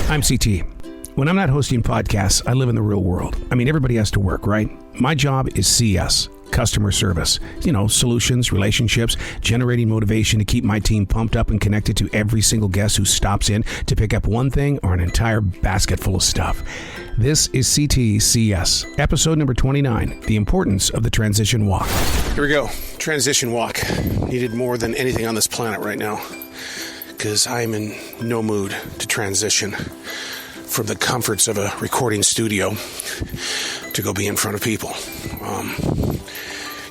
I'm CT. When I'm not hosting podcasts, I live in the real world. I mean, everybody has to work, right? My job is CS, customer service. You know, solutions, relationships, generating motivation to keep my team pumped up and connected to every single guest who stops in to pick up one thing or an entire basket full of stuff. This is C.T.C.S, episode number 29, The Importance of the Transition Walk. Here we go. Transition walk. Needed more than anything on this planet right now, because I'm in no mood to transition from the comforts of a recording studio to go be in front of people.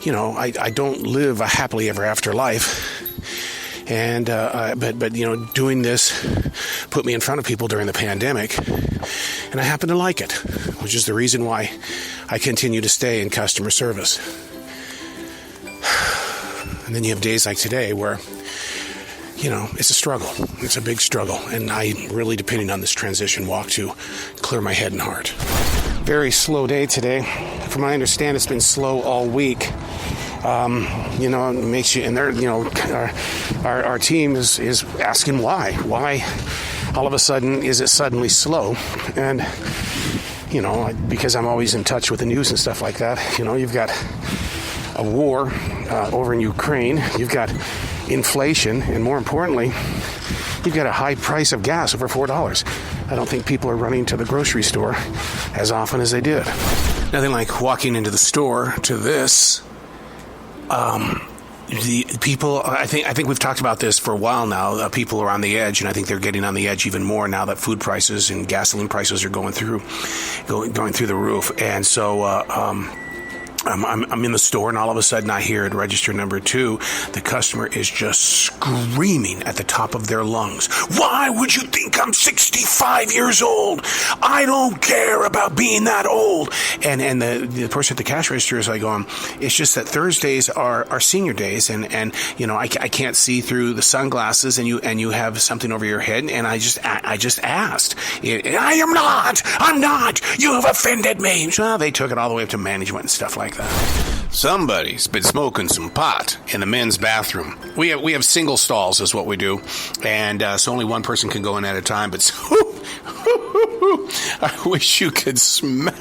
I don't live a happily ever after life, and but doing this put me in front of people during the pandemic, and I happen to like it, which is the reason why I continue to stay in customer service. And then you have days like today where it's a struggle. It's a big struggle. And I'm really depending on this transition walk to clear my head and heart. Very slow day today. From what I understand, it's been slow all week. It makes you, and our team is asking why. Why all of a sudden is it suddenly slow? And, because I'm always in touch with the news and stuff like that, you've got a war over in Ukraine. You've got inflation, and more importantly, you've got a high price of gas over $4. I don't think people are running to the grocery store as often as they did. Nothing like walking into the store to this. The people, I think we've talked about this for a while now. People are on the edge, and I think they're getting on the edge even more now that food prices and gasoline prices are going through the roof. And so, I'm in the store, and all of a sudden I hear at register number 2, the customer is just screaming at the top of their lungs. Why would you think I'm 65 years old? I don't care about being that old. And the person at the cash register is like going, it's just that Thursdays are senior days, and I can't see through the sunglasses, and you have something over your head, and I just asked. I'm not. You have offended me. So they took it all the way up to management and stuff like that. Somebody's been smoking some pot in the men's bathroom. We have single stalls is what we do, and so only one person can go in at a time, but I wish you could smell.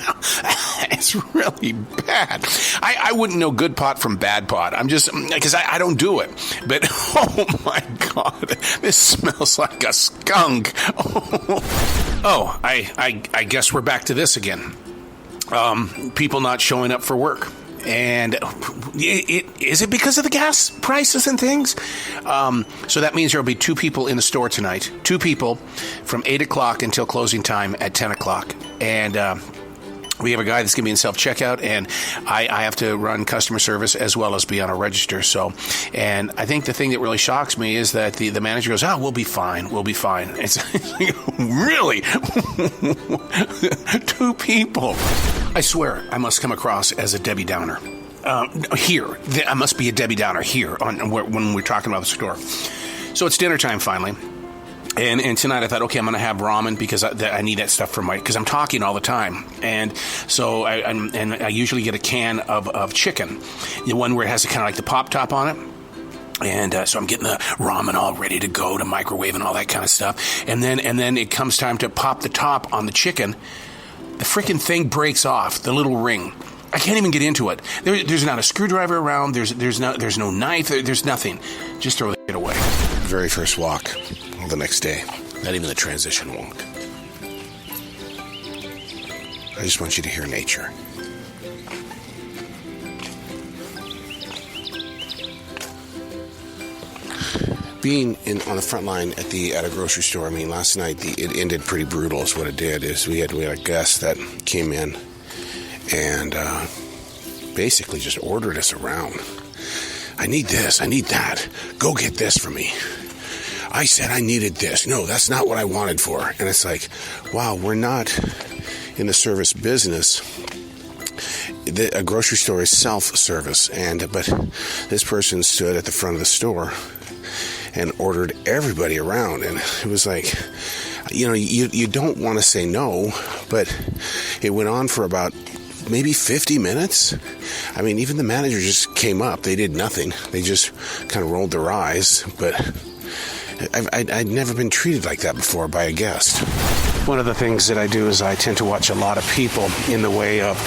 It's really bad. I wouldn't know good pot from bad pot. I'm just, because I don't do it, but oh my God, this smells like a skunk. I guess we're back to this again. People not showing up for work. And is it because of the gas prices and things? So that means there will be 2 people in the store tonight. 2 people from 8 o'clock until closing time at 10 o'clock. And we have a guy that's going to be in self-checkout, and I have to run customer service as well as be on a register. So, and I think the thing that really shocks me is that the manager goes, we'll be fine. It's really 2 people. I swear I must come across as a Debbie Downer. Here, I must be a Debbie Downer here when we're talking about the store. So it's dinner time finally. And tonight I thought, okay, I'm going to have ramen because I need that stuff for because I'm talking all the time. And so I usually get a can of chicken, the one where it has kind of like the pop top on it. And so I'm getting the ramen all ready to go to microwave and all that kind of stuff. And then it comes time to pop the top on the chicken. The freaking thing breaks off, the little ring. I can't even get into it. There's not a screwdriver around. There's no knife. There's nothing. Just throw it away. Very first walk the next day. Not even the transition walk. I just want you to hear nature. Being on the front line at a grocery store, last night it ended pretty brutal. Is what it did. Is we had a guest that came in and basically just ordered us around. I need this. I need that. Go get this for me. I said I needed this. No, that's not what I wanted for. And it's like, wow, we're not in the service business. A grocery store is self-service, but this person stood at the front of the store and ordered everybody around, and it was like, you don't want to say no, but it went on for about maybe 50 minutes. Even the manager just came up. They did nothing. They just kind of rolled their eyes, but I'd never been treated like that before by a guest. one of the things that I do is I tend to watch a lot of people in the way of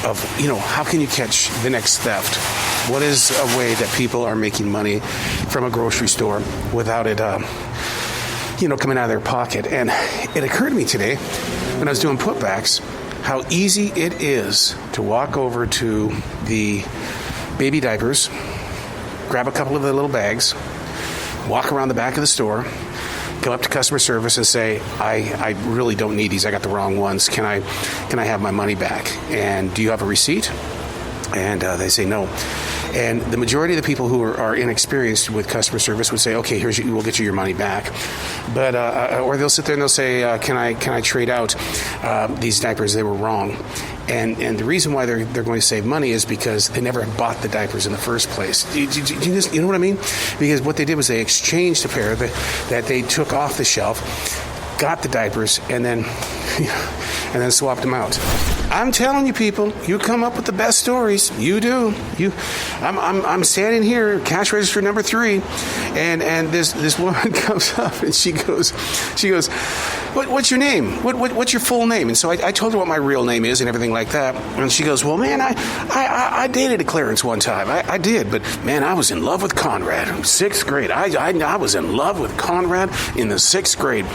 how can you catch the next theft? What is a way that people are making money from a grocery store without it, coming out of their pocket? And it occurred to me today when I was doing putbacks how easy it is to walk over to the baby diapers, grab a couple of the little bags, walk around the back of the store, go up to customer service and say, I really don't need these. I got the wrong ones. Can I have my money back? And do you have a receipt? And they say no. And the majority of the people who are inexperienced with customer service would say, okay, we'll get you your money back. But or they'll sit there and they'll say, can I trade out these diapers? They were wrong. And the reason why they're going to save money is because they never bought the diapers in the first place. You know what I mean? Because what they did was they exchanged a pair that they took off the shelf, got the diapers, and then swapped them out. I'm telling you, people, you come up with the best stories. You do. I'm standing here, cash register number 3, and this woman comes up and she goes, what's your name? What's your full name? And so I told her what my real name is and everything like that. And she goes, well, man, I dated a Clarence one time. I did, but man, I was in love with Conrad. 6th grade. I was in love with Conrad in the 6th grade.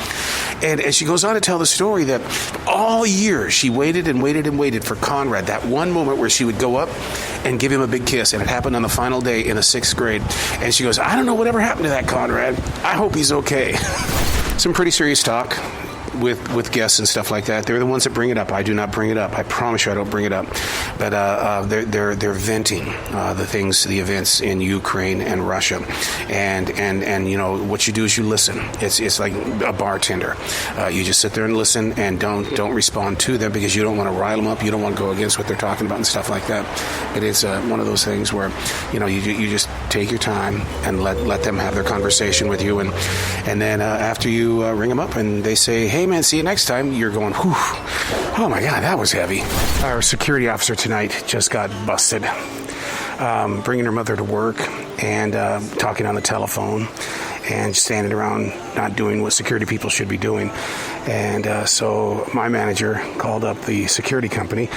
And she goes on to tell the story that all year she waited and waited and waited for Conrad, that one moment where she would go up and give him a big kiss, and it happened on the final day in the 6th grade. And she goes, I don't know whatever happened to that Conrad. I hope he's okay. Some pretty serious talk with guests and stuff like that. They're the ones that bring it up. I do not bring it up. I promise you I don't bring it up. But they're venting the events in Ukraine and Russia, and what you do is you listen. It's like a bartender. You just sit there and listen and don't respond to them because you don't want to rile them up. You don't want to go against what they're talking about and stuff like that. It is one of those things where you just take your time and let them have their conversation with you, and then after you ring them up and they say, hey man, see you next time, you're going, whew, oh my God, that was heavy. Our security officer tonight just got busted, bringing her mother to work and talking on the telephone and standing around not doing what security people should be doing. And so my manager called up the security company,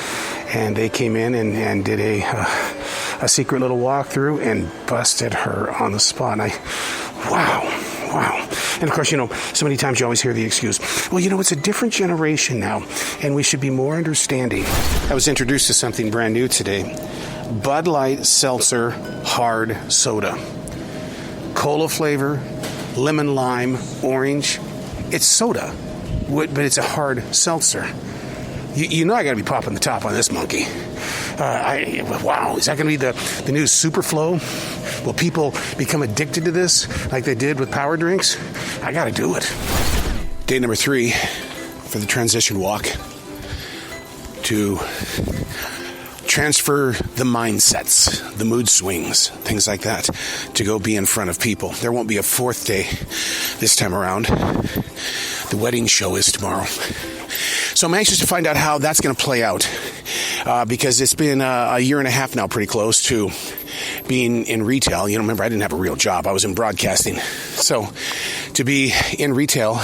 and they came in and did a secret little walkthrough and busted her on the spot. And wow. And of course, so many times you always hear the excuse, well, it's a different generation now, and we should be more understanding. I was introduced to something brand new today. Bud Light Seltzer Hard Soda. Cola flavor, lemon lime, orange. It's soda, but it's a hard seltzer. I got to be popping the top on this monkey. Wow, is that going to be the new Superflow? Will people become addicted to this like they did with power drinks? I got to do it. Day number 3 for the transition walk to transfer the mindsets, the mood swings, things like that, to go be in front of people. There won't be a 4th day this time around. The wedding show is tomorrow. So I'm anxious to find out how that's going to play out because it's been a year and a half now, pretty close to being in retail. Remember, I didn't have a real job. I was in broadcasting. So to be in retail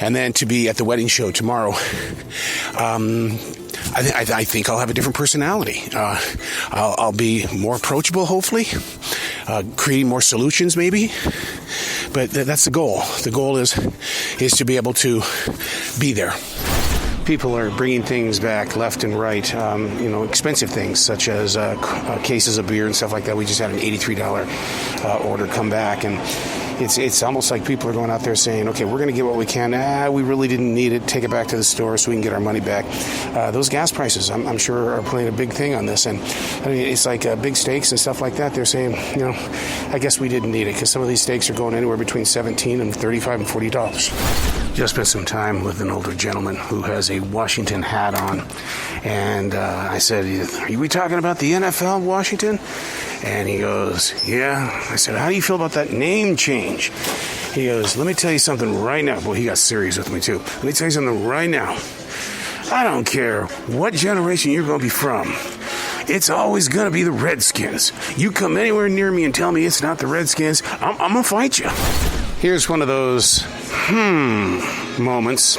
and then to be at the wedding show tomorrow, I think I'll have a different personality. I'll be more approachable, hopefully, creating more solutions maybe. But that's the goal. The goal is to be able to be there. People are bringing things back left and right, expensive things such as cases of beer and stuff like that. We just had an $83 order come back, and it's almost like people are going out there saying, okay, we're going to get what we can. We really didn't need it. Take it back to the store so we can get our money back. Those gas prices, I'm sure, are playing a big thing on this. And it's like big steaks and stuff like that. They're saying, I guess we didn't need it because some of these steaks are going anywhere between $17 and $35 and $40. Just spent some time with an older gentleman who has a Washington hat on. And I said, are we talking about the NFL Washington? And he goes, yeah. I said, how do you feel about that name change? He goes, let me tell you something right now. Boy, he got serious with me, too. Let me tell you something right now. I don't care what generation you're going to be from. It's always going to be the Redskins. You come anywhere near me and tell me it's not the Redskins, I'm going to fight you. Here's one of those moments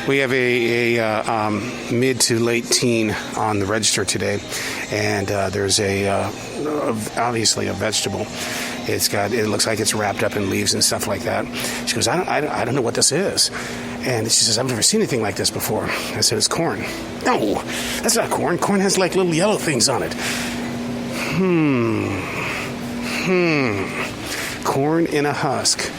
We have a mid to late teen on the register today, and there's obviously a vegetable. It looks like it's wrapped up in leaves and stuff like that. She goes, I don't know what this is. And she says, I've never seen anything like this before. I said, it's corn. No, that's not corn. Corn has like little yellow things on it. Corn in a husk.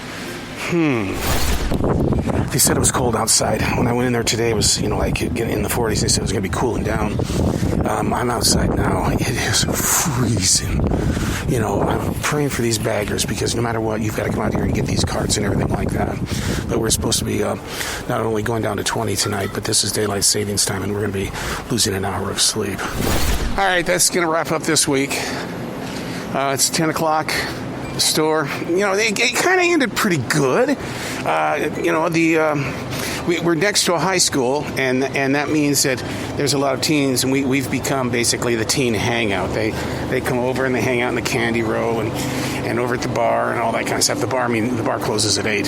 They said it was cold outside. When I went in there today, it was, like in the 40s. They said it was going to be cooling down. I'm outside now. It is freezing. I'm praying for these baggers because no matter what, you've got to come out here and get these carts and everything like that. But we're supposed to be not only going down to 20 tonight, but this is daylight savings time, and we're going to be losing an hour of sleep. All right, that's going to wrap up this week. It's 10 o'clock. The store, it kind of ended pretty good. We're next to a high school, and that means that there's a lot of teens, and we've become basically the teen hangout. They come over and they hang out in the candy row and over at the bar and all that kind of stuff. The bar closes at 8.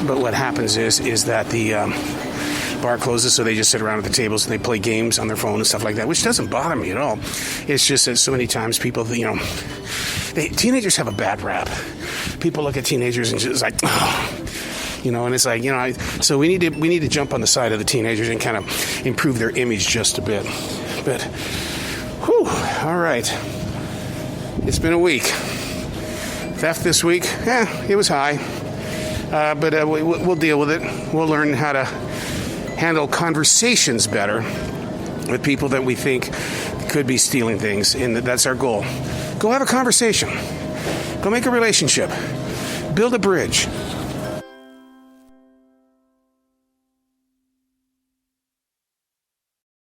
But what happens is that the bar closes, so they just sit around at the tables and they play games on their phone and stuff like that, which doesn't bother me at all. It's just that so many times people, teenagers have a bad rap. People look at teenagers and just like, and it's like, so we need to jump on the side of the teenagers and kind of improve their image just a bit. But, all right. It's been a week. Theft this week, it was high. But we'll deal with it. We'll learn how to handle conversations better with people that we think could be stealing things, and that's our goal. Go have a conversation. Go make a relationship. Build a bridge.